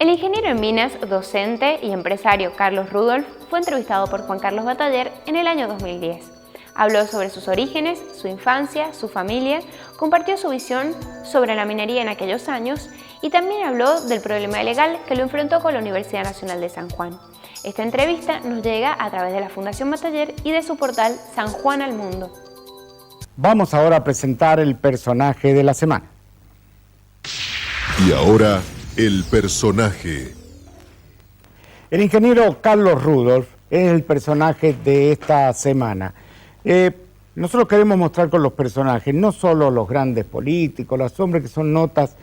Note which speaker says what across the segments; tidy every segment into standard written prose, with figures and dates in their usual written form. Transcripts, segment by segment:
Speaker 1: El ingeniero en minas, docente y empresario Carlos Rudolph fue entrevistado por Juan Carlos Bataller en el año 2010. Habló sobre sus orígenes, su infancia, su familia, compartió su visión sobre la minería en aquellos años y también habló del problema legal que lo enfrentó con la Universidad Nacional de San Juan. Esta entrevista nos llega a través de la Fundación Bataller y de su portal San Juan al Mundo.
Speaker 2: Vamos ahora a presentar el personaje de la semana.
Speaker 3: Y ahora, el personaje.
Speaker 2: El ingeniero Carlos Rudolph es el personaje de esta semana. Nosotros queremos mostrar con los personajes no solo los grandes políticos, los hombres que son notas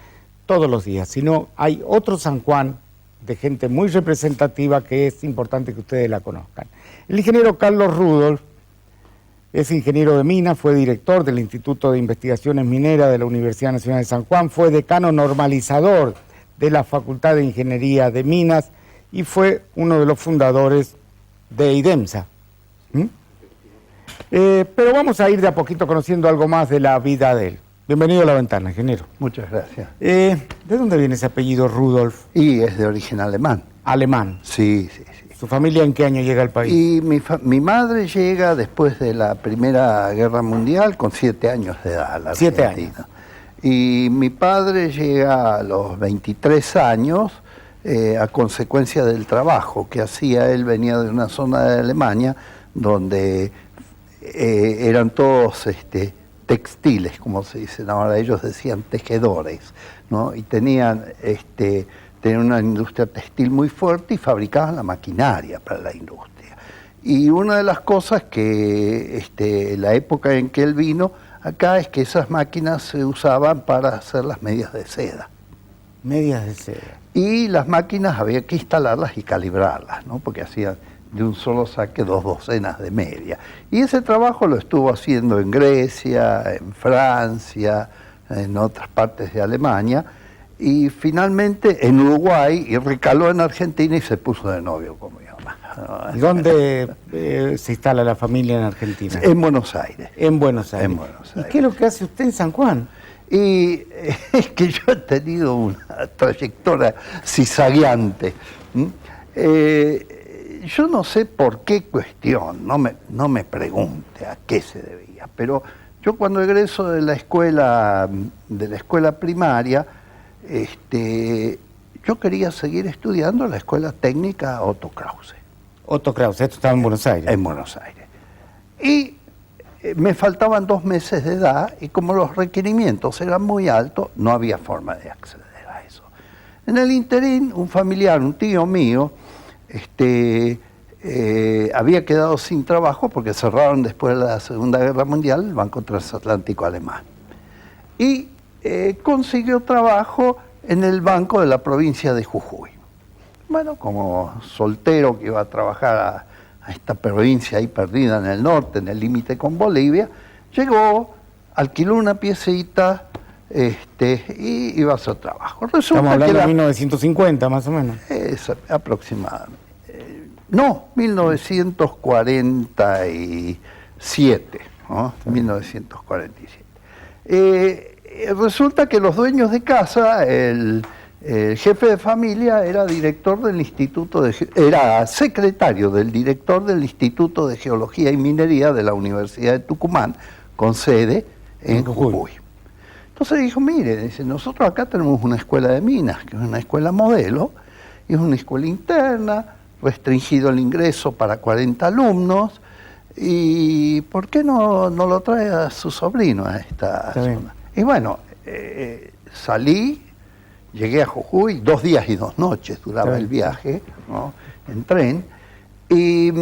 Speaker 2: todos los días, sino hay otro San Juan de gente muy representativa que es importante que ustedes la conozcan. El ingeniero Carlos Rudolph es ingeniero de minas, fue director del Instituto de Investigaciones Mineras de la Universidad Nacional de San Juan, fue decano normalizador de la Facultad de Ingeniería de Minas y fue uno de los fundadores de IDEMSA. Pero vamos a ir de a poquito conociendo algo más de la vida de él. Bienvenido a La Ventana, ingeniero.
Speaker 4: Muchas gracias.
Speaker 2: ¿De dónde viene ese apellido Rudolph?
Speaker 4: Y es de origen alemán.
Speaker 2: Alemán.
Speaker 4: Sí, sí, sí.
Speaker 2: ¿Su familia en qué año llega al país?
Speaker 4: Y mi madre llega después de la Primera Guerra Mundial con 7 años de edad a la
Speaker 2: 7
Speaker 4: Argentina.
Speaker 2: años.
Speaker 4: Y mi padre llega a los 23 años a consecuencia del trabajo que hacía. Él venía de una zona de Alemania donde eran todos textiles, como se dicen ahora, ellos decían tejedores, ¿no? Y tenían una industria textil muy fuerte y fabricaban la maquinaria para la industria. Y una de las cosas que la época en que él vino acá es que esas máquinas se usaban para hacer las medias de seda.
Speaker 2: Medias de seda.
Speaker 4: Y las máquinas había que instalarlas y calibrarlas, ¿no? Porque hacían de un solo saque 2 docenas de media. Y ese trabajo lo estuvo haciendo en Grecia, en Francia, en otras partes de Alemania, y finalmente en Uruguay, y recaló en Argentina y se puso de novio con mi mamá.
Speaker 2: ¿Y dónde se instala la familia en Argentina?
Speaker 4: En Buenos Aires.
Speaker 2: En Buenos Aires.
Speaker 4: En Buenos Aires.
Speaker 2: ¿Y qué es lo que hace usted en San Juan?
Speaker 4: Y es que yo he tenido una trayectoria cizagueante. Yo no sé por qué cuestión, no me pregunte a qué se debía, pero yo cuando egreso de la escuela primaria, yo quería seguir estudiando en la escuela técnica Otto Krause.
Speaker 2: Otto Krause, esto estaba en Buenos Aires.
Speaker 4: En Buenos Aires. Y me faltaban 2 meses de edad y como los requerimientos eran muy altos, no había forma de acceder a eso. En el interín, un familiar, un tío mío, había quedado sin trabajo porque cerraron después de la Segunda Guerra Mundial el Banco Transatlántico Alemán. Y consiguió trabajo en el banco de la provincia de Jujuy. Bueno, como soltero que iba a trabajar a esta provincia ahí perdida en el norte, en el límite con Bolivia, llegó, alquiló una piecita y iba a hacer trabajo.
Speaker 2: Estamos hablando de 1950 más o menos.
Speaker 4: Aproximadamente. No, 1947, ¿no? 1947. Resulta que los dueños de casa, el jefe de familia era era secretario del director del Instituto de Geología y Minería de la Universidad de Tucumán, con sede en Jujuy. Entonces dijo, mire, dice, nosotros acá tenemos una escuela de minas, que es una escuela modelo, y es una escuela interna, restringido el ingreso para 40 alumnos, y ¿por qué no lo trae a su sobrino a esta zona? Y bueno, salí, llegué a Jujuy, 2 días y 2 noches duraba el viaje, ¿no? En tren, y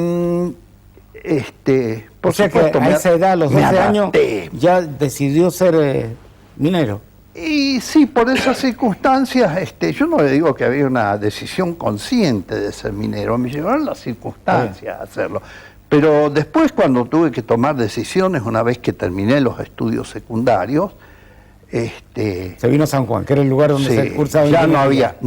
Speaker 4: por supuesto,
Speaker 2: que a esa edad, a los 12 años, ya decidió ser minero.
Speaker 4: Y sí, por esas circunstancias, yo no le digo que había una decisión consciente de ser minero, me llevaron las circunstancias a hacerlo. Pero después, cuando tuve que tomar decisiones, una vez que terminé los estudios secundarios,
Speaker 2: se vino a San Juan, que era el lugar donde se cursaba.
Speaker 4: Ya no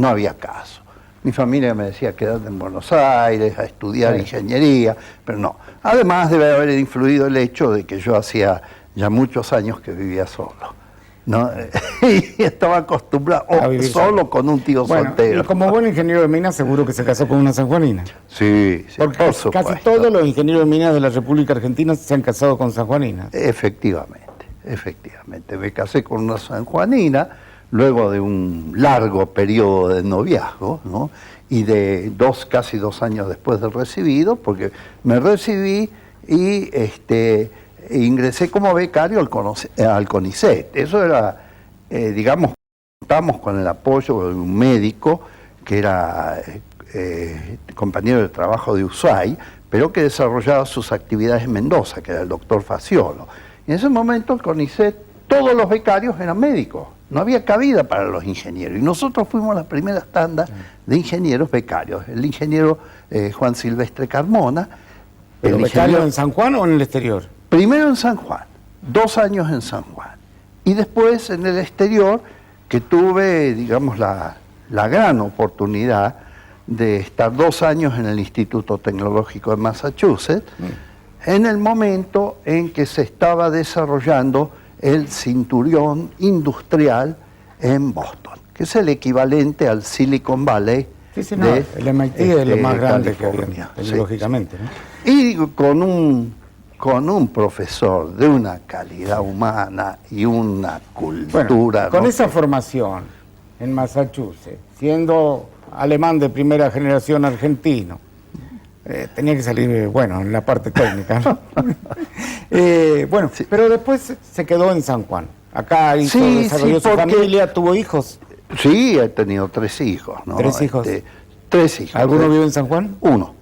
Speaker 4: había caso. Mi familia me decía quédate en Buenos Aires a estudiar ingeniería, pero no. Además debe haber influido el hecho de que yo hacía ya muchos años que vivía solo. ¿no? Y estaba acostumbrado solo con un tío soltero.
Speaker 2: Y como buen ingeniero de minas, seguro que se casó con una sanjuanina.
Speaker 4: Sí, sí,
Speaker 2: porque
Speaker 4: por supuesto.
Speaker 2: Casi todos los ingenieros de minas de la República Argentina se han casado con sanjuaninas.
Speaker 4: Efectivamente. Me casé con una sanjuanina luego de un largo periodo de noviazgo, ¿no? Y de casi 2 años después del recibido, porque me recibí y ingresé como becario al CONICET. Eso era, digamos, contamos con el apoyo de un médico que era compañero de trabajo de USAID, pero que desarrollaba sus actividades en Mendoza, que era el doctor Faciolo. Y en ese momento el CONICET, todos los becarios eran médicos, no había cabida para los ingenieros. Y nosotros fuimos las primeras tandas de ingenieros becarios. El ingeniero Juan Silvestre Carmona.
Speaker 2: ¿Pero becario en San Juan o en el exterior?
Speaker 4: Primero en San Juan, 2 años en San Juan. Y después en el exterior, que tuve, digamos, la gran oportunidad de estar 2 años en el Instituto Tecnológico de Massachusetts, en el momento en que se estaba desarrollando el cinturón industrial en Boston, que es el equivalente al Silicon Valley.
Speaker 2: Sí, no, el MIT es lo más grande que había, tecnológicamente.
Speaker 4: Sí. ¿No? Y con un profesor de una calidad humana y una cultura.
Speaker 2: Bueno, con esa formación en Massachusetts, siendo alemán de primera generación argentino, tenía que salir, en la parte técnica, ¿no? Sí. Pero después se quedó en San Juan. Acá desarrolló su familia, tuvo hijos.
Speaker 4: Sí, he tenido 3 hijos, ¿no?
Speaker 2: 3 hijos.
Speaker 4: 3 hijos.
Speaker 2: ¿Alguno vive en San Juan?
Speaker 4: Uno.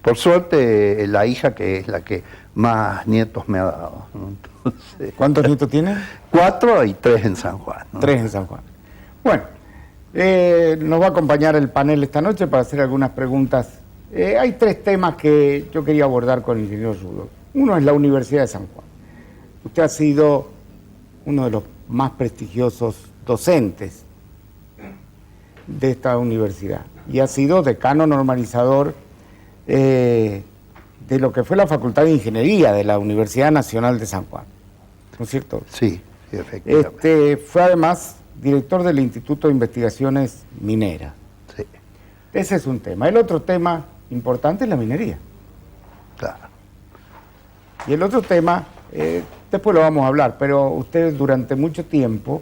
Speaker 4: Por suerte, la hija que es la que más nietos me ha dado, ¿no? Entonces,
Speaker 2: ¿cuántos nietos tiene?
Speaker 4: 4 y 3 en San Juan, ¿no?
Speaker 2: 3 en San Juan. Bueno, nos va a acompañar el panel esta noche para hacer algunas preguntas. Hay 3 temas que yo quería abordar con el ingeniero Rudolf. Uno es la Universidad de San Juan. Usted ha sido uno de los más prestigiosos docentes de esta universidad y ha sido decano normalizador de lo que fue la Facultad de Ingeniería de la Universidad Nacional de San Juan, ¿no es cierto?
Speaker 4: Sí, efectivamente.
Speaker 2: Fue además director del Instituto de Investigaciones Mineras.
Speaker 4: Sí.
Speaker 2: Ese es un tema. El otro tema importante es la minería.
Speaker 4: Claro.
Speaker 2: Y el otro tema, después lo vamos a hablar, pero usted durante mucho tiempo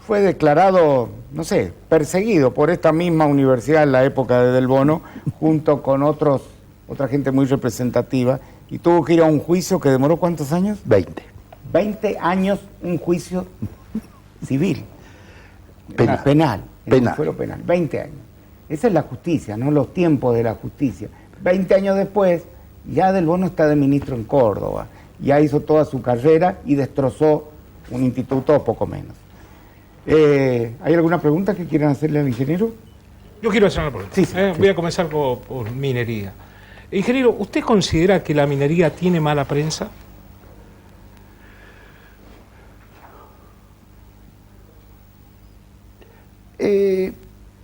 Speaker 2: fue declarado, no sé, perseguido por esta misma universidad en la época de Del Bono, junto con otra gente muy representativa, y tuvo que ir a un juicio que demoró ¿cuántos años?
Speaker 4: 20.
Speaker 2: 20 años, un juicio civil.
Speaker 4: Penal.
Speaker 2: Fuero penal, 20 años. Esa es la justicia, no los tiempos de la justicia. 20 años después, ya Del Bono está de ministro en Córdoba, ya hizo toda su carrera y destrozó un instituto o poco menos. ¿Hay alguna pregunta que quieran hacerle al ingeniero?
Speaker 5: Yo quiero hacer una pregunta.
Speaker 2: Sí.
Speaker 5: Voy a comenzar por minería. Ingeniero, ¿usted considera que la minería tiene mala prensa?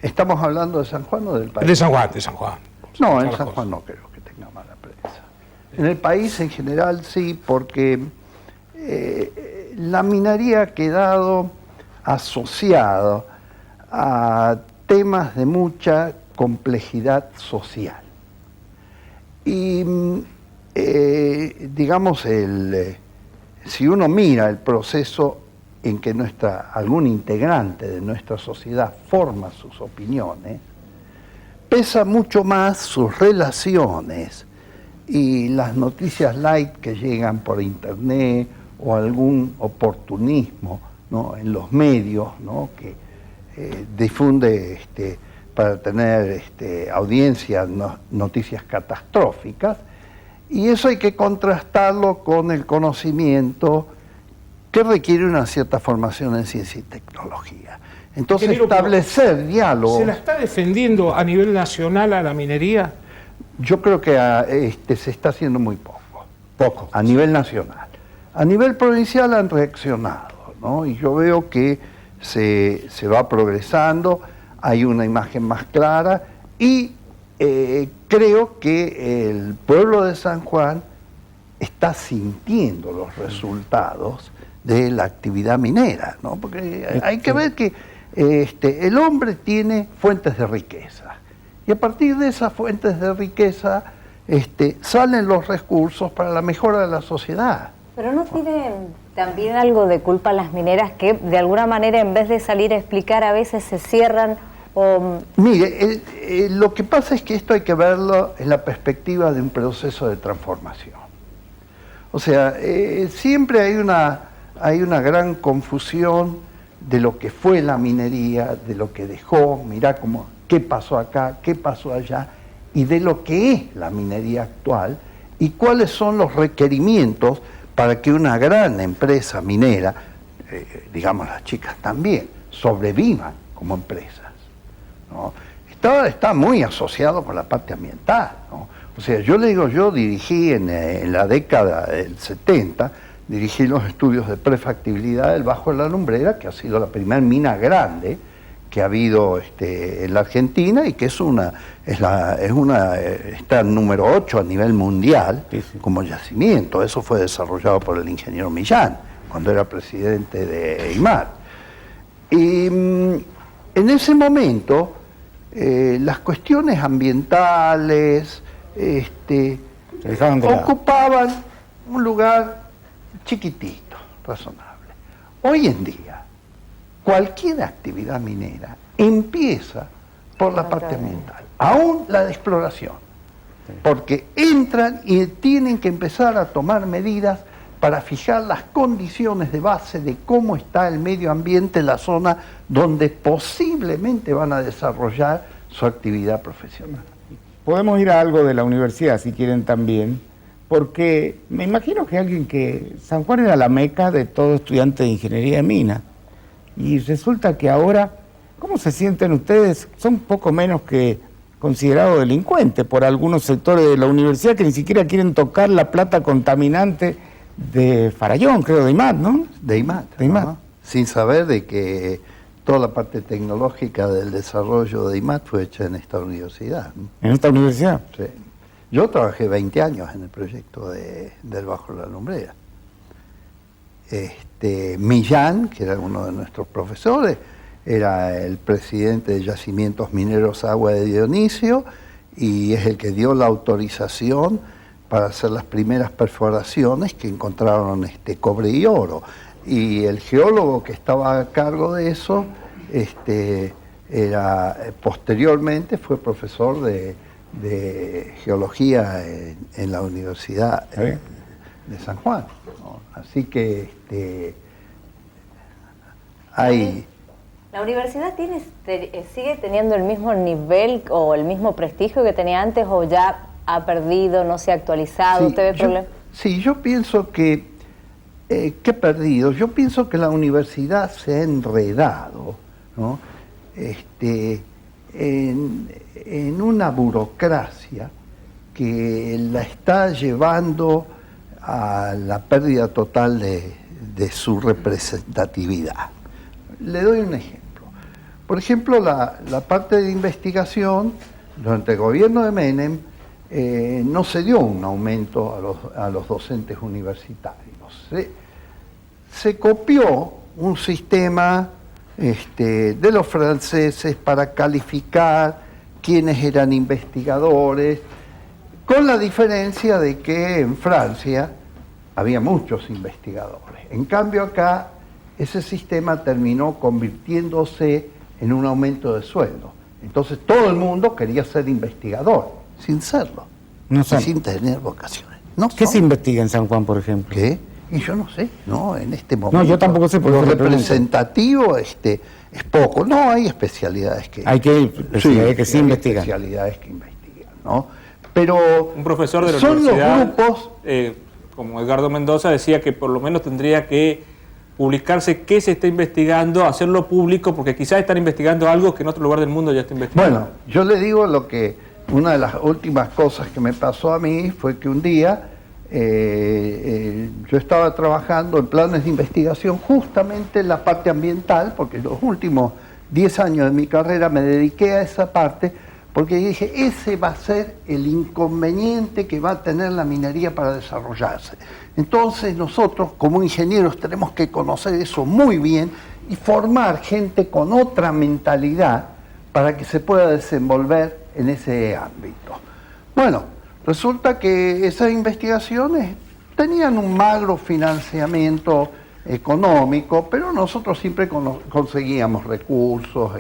Speaker 4: ¿Estamos hablando de San Juan o del país?
Speaker 5: De San Juan, de San Juan.
Speaker 4: No, en San Juan no creo que tenga mala prensa. En el país en general sí, porque la minería ha quedado asociado a temas de mucha complejidad social. Y digamos, si uno mira el proceso en que algún integrante de nuestra sociedad forma sus opiniones, pesa mucho más sus relaciones y las noticias light que llegan por internet o algún oportunismo, ¿no?, en los medios, ¿no?, que difunde para tener audiencia noticias catastróficas, y eso hay que contrastarlo con el conocimiento que requiere una cierta formación en ciencia y tecnología. Entonces, establecer diálogo...
Speaker 5: ¿Se la está defendiendo a nivel nacional a la minería?
Speaker 4: Yo creo que se está haciendo muy poco, a nivel nacional. A nivel provincial han reaccionado, ¿no? Y yo veo que se va progresando, hay una imagen más clara y creo que el pueblo de San Juan está sintiendo los resultados de la actividad minera, ¿no? Porque hay que ver que el hombre tiene fuentes de riqueza, y a partir de esas fuentes de riqueza salen los recursos para la mejora de la sociedad.
Speaker 6: Pero ¿no tienen también algo de culpa las mineras que de alguna manera en vez de salir a explicar a veces se cierran?
Speaker 4: Mire, lo que pasa es que esto hay que verlo en la perspectiva de un proceso de transformación. O sea, siempre hay una gran confusión de lo que fue la minería, de lo que dejó, mirá qué pasó acá, qué pasó allá, y de lo que es la minería actual y cuáles son los requerimientos para que una gran empresa minera, digamos las chicas también, sobrevivan como empresas, ¿no? Está muy asociado con la parte ambiental, ¿no? O sea, yo dirigí en la década del 70, dirigí los estudios de prefactibilidad del Bajo de la Lumbrera, que ha sido la primera mina grande que ha habido en la Argentina y que está en número 8 a nivel mundial como yacimiento. Eso fue desarrollado por el ingeniero Millán cuando era presidente de IMAT. Y en ese momento las cuestiones ambientales ocupaban un lugar chiquitito, razonable. Hoy en día, cualquier actividad minera empieza por la parte ambiental, aún la de exploración, porque entran y tienen que empezar a tomar medidas para fijar las condiciones de base de cómo está el medio ambiente en la zona donde posiblemente van a desarrollar su actividad profesional.
Speaker 2: Podemos ir a algo de la universidad, si quieren también, porque me imagino que San Juan era la meca de todo estudiante de ingeniería de mina, y resulta que ahora, ¿cómo se sienten ustedes? Son poco menos que considerados delincuentes por algunos sectores de la universidad que ni siquiera quieren tocar la plata contaminante de Farallón, creo, de IMAT, ¿no?
Speaker 4: De IMAT. ¿No? Sin saber de que toda la parte tecnológica del desarrollo de IMAT fue hecha en esta universidad, ¿no?
Speaker 2: ¿En esta universidad?
Speaker 4: Sí. Yo trabajé 20 años en el proyecto del Bajo de la Lumbrera. Millán, que era uno de nuestros profesores, era el presidente de Yacimientos Mineros Agua de Dionisio y es el que dio la autorización para hacer las primeras perforaciones que encontraron cobre y oro. Y el geólogo que estaba a cargo de eso posteriormente fue profesor de geología en la Universidad de San Juan, ¿no? Así que hay...
Speaker 6: ¿La universidad sigue teniendo el mismo nivel o el mismo prestigio que tenía antes o ya ha perdido, no se ha actualizado?
Speaker 4: Sí,
Speaker 6: ¿Usted ve problemas?
Speaker 4: Sí, yo pienso que perdido. Yo pienso que la universidad se ha enredado, ¿no? En una burocracia que la está llevando a la pérdida total de su representatividad. Le doy un ejemplo. Por ejemplo, la parte de investigación durante el gobierno de Menem no se dio un aumento a los docentes universitarios. Se copió un sistema de los franceses para calificar quiénes eran investigadores, con la diferencia de que en Francia había muchos investigadores. En cambio acá, ese sistema terminó convirtiéndose en un aumento de sueldo. Entonces todo el mundo quería ser investigador, sin serlo, sin tener vocaciones.
Speaker 2: ¿Qué se investiga en San Juan, por ejemplo?
Speaker 4: ¿Qué? Y yo no sé, ¿no? En este momento.
Speaker 2: No, yo tampoco sé por
Speaker 4: lo representativo es poco. No, hay especialidades que...
Speaker 2: Hay especialidades que sí investigan.
Speaker 4: Hay especialidades que investigan, ¿no? Pero
Speaker 5: un profesor de la
Speaker 4: son
Speaker 5: universidad,
Speaker 4: los grupos...
Speaker 5: como Edgardo Mendoza, decía que por lo menos tendría que publicarse qué se está investigando, hacerlo público, porque quizás están investigando algo que en otro lugar del mundo ya está investigando.
Speaker 4: Bueno, yo le digo una de las últimas cosas que me pasó a mí fue que un día yo estaba trabajando en planes de investigación justamente en la parte ambiental, porque los últimos 10 años de mi carrera me dediqué a esa parte, porque dije, ese va a ser el inconveniente que va a tener la minería para desarrollarse. Entonces nosotros como ingenieros tenemos que conocer eso muy bien y formar gente con otra mentalidad para que se pueda desenvolver en ese ámbito. Bueno, resulta que esas investigaciones tenían un magro financiamiento económico, pero nosotros siempre conseguíamos recursos,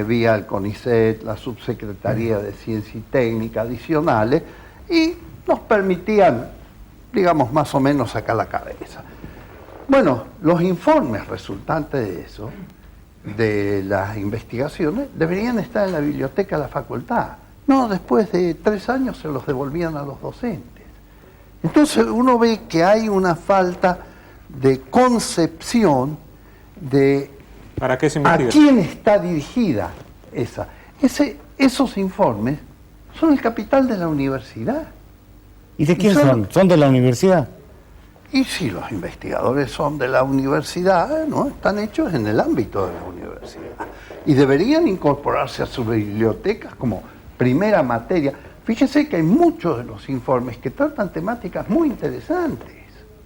Speaker 4: vía el CONICET, la Subsecretaría de Ciencia y Técnica adicionales, y nos permitían, digamos, más o menos sacar la cabeza. Bueno, los informes resultantes de eso, de las investigaciones, deberían estar en la biblioteca de la facultad. No, después de 3 años se los devolvían a los docentes. Entonces uno ve que hay una falta de concepción de
Speaker 5: ¿Para qué se investiga?
Speaker 4: a quién está dirigida esa. Esos informes son el capital de la universidad.
Speaker 2: ¿Y de quién son? ¿Son de la universidad?
Speaker 4: Y si los investigadores son de la universidad, ¿no? Están hechos en el ámbito de la universidad. Y deberían incorporarse a sus bibliotecas como primera materia. Fíjese que hay muchos de los informes que tratan temáticas muy interesantes,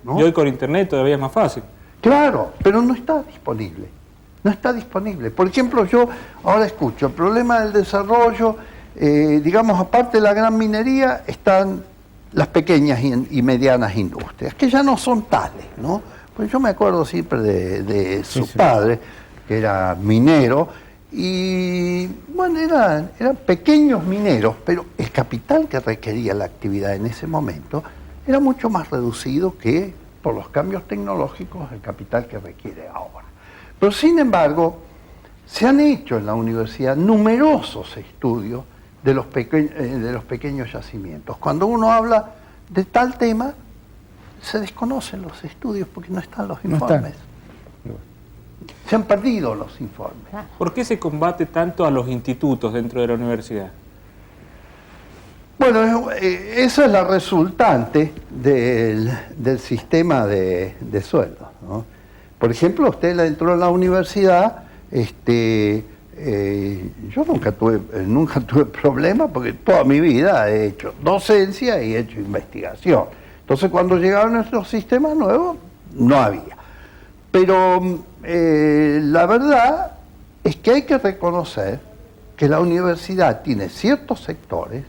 Speaker 4: ¿no?
Speaker 5: Y hoy con internet todavía es más fácil.
Speaker 4: Claro, pero no está disponible. No está disponible. Por ejemplo, yo ahora escucho el problema del desarrollo, digamos, aparte de la gran minería, están las pequeñas y medianas industrias, que ya no son tales, ¿no? Pues yo me acuerdo siempre de su padre, que era minero, y bueno, eran pequeños mineros, pero el capital que requería la actividad en ese momento era mucho más reducido que, por los cambios tecnológicos, el capital que requiere ahora. Pero sin embargo, se han hecho en la universidad numerosos estudios de los pequeños yacimientos. Cuando uno habla de tal tema, se desconocen los estudios porque no están los informes. Se han perdido los informes.
Speaker 5: ¿Por qué se combate tanto a los institutos dentro de la universidad?
Speaker 4: Bueno, esa es la resultante del sistema de sueldos, ¿no? Por ejemplo, usted entró a la universidad, yo nunca tuve problemas porque toda mi vida he hecho docencia y he hecho investigación. Entonces, cuando llegaron nuestros sistemas nuevos, no había. Pero la verdad es que hay que reconocer que la universidad tiene ciertos sectores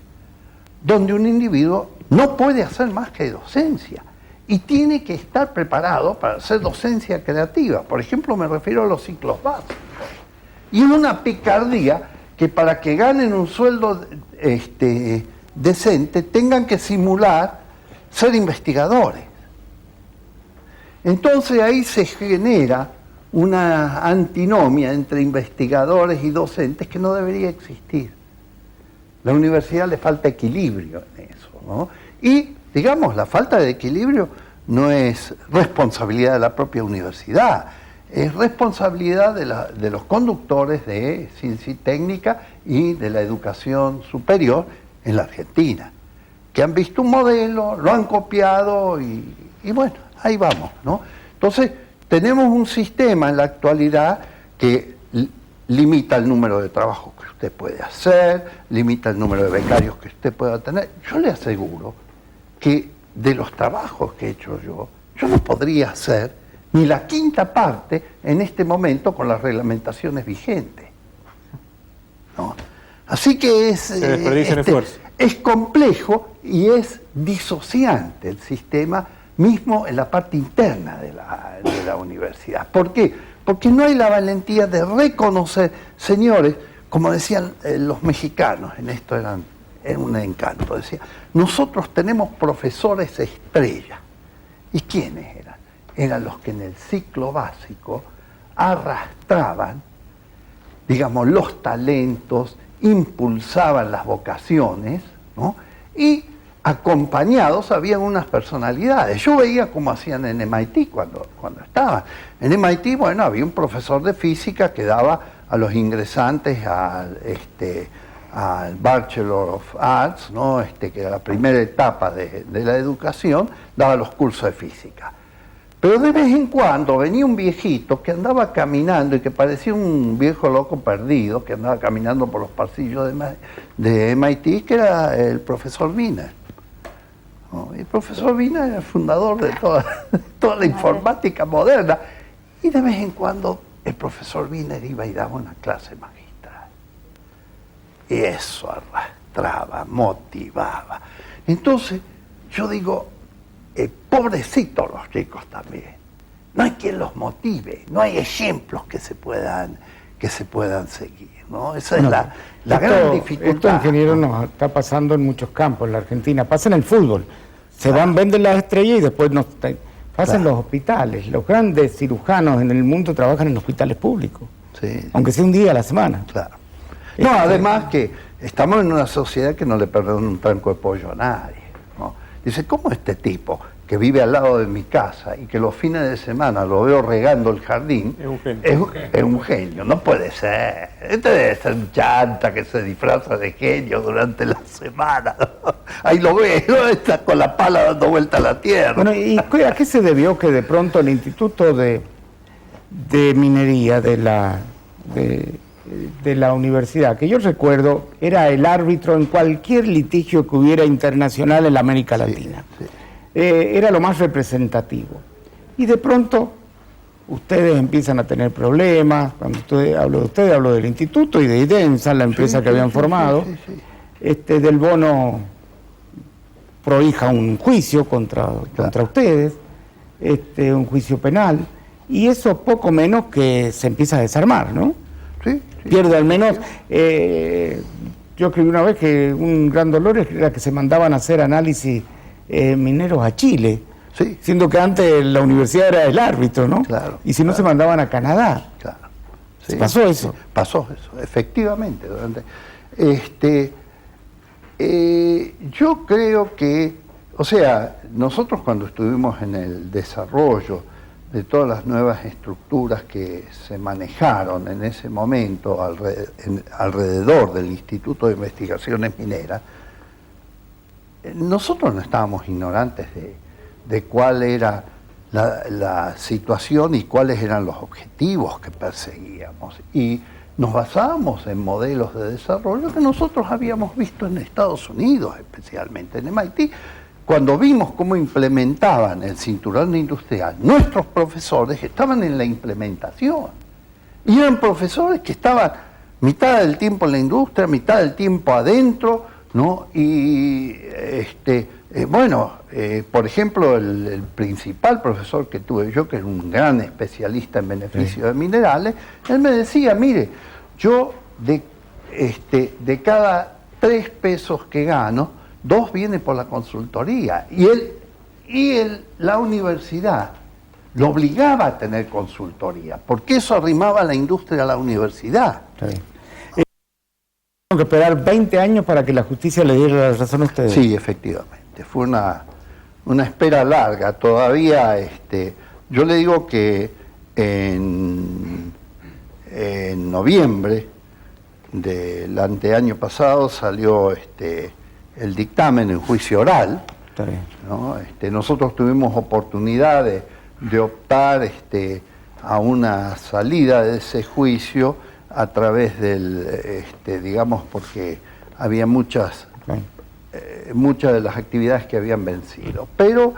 Speaker 4: donde un individuo no puede hacer más que docencia y tiene que estar preparado para hacer docencia creativa. Por ejemplo, me refiero a los ciclos básicos. Y es una picardía que para que ganen un sueldo decente tengan que simular ser investigadores. Entonces ahí se genera una antinomia entre investigadores y docentes que no debería existir. La universidad le falta equilibrio en eso, ¿no? Y, digamos, la falta de equilibrio no es responsabilidad de la propia universidad, es responsabilidad de los conductores de ciencia y técnica y de la educación superior en la Argentina, que han visto un modelo, lo han copiado y bueno, ahí vamos, ¿no? Entonces, tenemos un sistema en la actualidad que limita el número de trabajos que usted puede hacer, limita el número de becarios que usted pueda tener. Yo le aseguro que de los trabajos que he hecho yo no podría hacer ni la quinta parte en este momento con las reglamentaciones vigentes, ¿no? Así que es complejo y es disociante el sistema mismo en la parte interna de la universidad. ¿Por qué? Porque no hay la valentía de reconocer, señores, como decían los mexicanos, en esto era un encanto, decía, nosotros tenemos profesores estrella. ¿Y quiénes eran? Eran los que en el ciclo básico arrastraban, digamos, los talentos, impulsaban las vocaciones, ¿no? Y acompañados habían unas personalidades. Yo veía cómo hacían en MIT cuando estaban. En MIT, bueno, había un profesor de física que daba a los ingresantes al Bachelor of Arts, ¿no? Que era la primera etapa de la educación, daba los cursos de física. Pero de vez en cuando venía un viejito que andaba caminando y que parecía un viejo loco perdido, que andaba caminando por los pasillos de MIT, que era el profesor Wiener. ¿No? Y el profesor Wiener era el fundador de toda la informática moderna. Y de vez en cuando el profesor Wiener iba y daba una clase magistral. Y eso arrastraba, motivaba. Entonces, yo digo, pobrecitos los chicos también. No hay quien los motive, no hay ejemplos que se puedan seguir, ¿no? Esa es la gran dificultad.
Speaker 2: Esto, ingeniero, nos está pasando en muchos campos en la Argentina. Pasa en el fútbol. Se van, venden las estrellas y después pasa en los hospitales. Los grandes cirujanos en el mundo trabajan en hospitales públicos. Sí. Aunque sea un día a la semana.
Speaker 4: Claro. No, además que estamos en una sociedad que no le perdona un tranco de pollo a nadie, ¿no? Dice, ¿cómo este tipo que vive al lado de mi casa y que los fines de semana lo veo regando el jardín, es un genio? No puede ser. Este debe ser un chanta que se disfraza de genio durante la semana, ¿no? Ahí lo ve, ¿no? Está con la pala dando vuelta a la tierra.
Speaker 2: Bueno, ¿y a qué se debió que de pronto el Instituto de Minería de la universidad, que yo recuerdo era el árbitro en cualquier litigio que hubiera internacional en la América Latina, sí. Era lo más representativo, y de pronto ustedes empiezan a tener problemas? Cuando hablo de ustedes, hablo del instituto y de IDENSA, la empresa que habían formado. Del Bono prohija un juicio contra ustedes, un juicio penal, y eso poco menos que se empieza a desarmar, ¿no? Sí. Pierde al menos. Yo escribí una vez que un gran dolor era que se mandaban a hacer análisis mineros a Chile, sí, siendo que antes la universidad era el árbitro, ¿no? Claro. Y si no, se mandaban a Canadá. Claro. Sí, ¿pasó eso? Sí,
Speaker 4: pasó eso, efectivamente. Yo creo que, o sea, nosotros cuando estuvimos en el desarrollo de todas las nuevas estructuras que se manejaron en ese momento alrededor del Instituto de Investigaciones Mineras, nosotros no estábamos ignorantes de cuál era la situación y cuáles eran los objetivos que perseguíamos. Y nos basábamos en modelos de desarrollo que nosotros habíamos visto en Estados Unidos, especialmente en MIT. Cuando vimos cómo implementaban el cinturón industrial, nuestros profesores estaban en la implementación. Y eran profesores que estaban mitad del tiempo en la industria, mitad del tiempo adentro, ¿no? Y, por ejemplo, el principal profesor que tuve yo, que era un gran especialista en beneficio de minerales, él me decía, mire, yo de cada 3 pesos que gano, 2 viene por la consultoría. Y la universidad lo obligaba a tener consultoría, porque eso arrimaba la industria a la universidad.
Speaker 2: Sí. Tengo que esperar 20 años para que la justicia le diera la razón a ustedes.
Speaker 4: Sí, efectivamente. Fue una espera larga. Todavía, yo le digo que en noviembre del anteaño pasado salió el dictamen en juicio oral, ¿no? Nosotros tuvimos oportunidad de optar a una salida de ese juicio a través del, digamos, porque había muchas de las actividades que habían vencido. Pero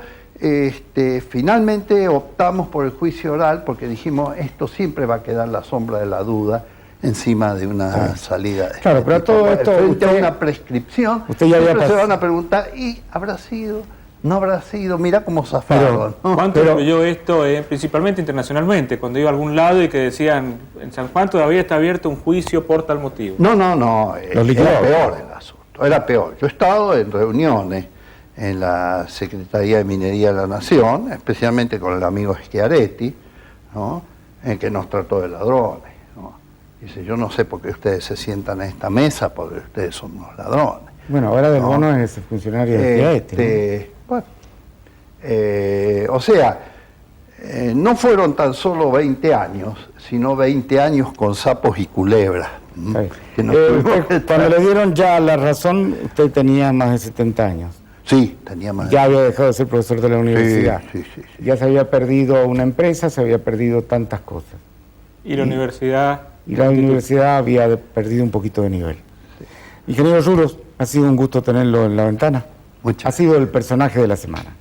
Speaker 4: finalmente optamos por el juicio oral porque dijimos, esto siempre va a quedar la sombra de la duda encima de una salida de
Speaker 2: claro, pero todo esto
Speaker 4: frente a una prescripción,
Speaker 2: usted ya
Speaker 4: siempre se van a preguntar, ¿y habrá sido? ¿No habrá sido? Mira cómo zafaron, ¿no?
Speaker 5: ¿Cuánto influyó esto, principalmente internacionalmente, cuando iba a algún lado y que decían, en San Juan todavía está abierto un juicio por tal motivo?
Speaker 4: No, era peor el asunto, era peor. Yo he estado en reuniones en la Secretaría de Minería de la Nación, especialmente con el amigo Schiaretti, ¿no? En que nos trató de ladrones. Dice, yo no sé por qué ustedes se sientan en esta mesa, porque ustedes son unos ladrones.
Speaker 2: Bueno, ahora Del Bono es ese funcionario de
Speaker 4: bueno, o sea, no fueron tan solo 20 años, sino 20 años con sapos y culebras.
Speaker 2: Cuando le dieron ya la razón, usted tenía más de 70 años.
Speaker 4: Sí, tenía más.
Speaker 2: Ya había dejado de ser profesor de la universidad.
Speaker 4: Sí.
Speaker 2: Ya se había perdido una empresa, se había perdido tantas cosas.
Speaker 5: Y la universidad.
Speaker 2: Y la universidad había perdido un poquito de nivel. Ingeniero Rudos, ha sido un gusto tenerlo en la ventana.
Speaker 4: Muchas
Speaker 2: Ha sido el personaje de la semana.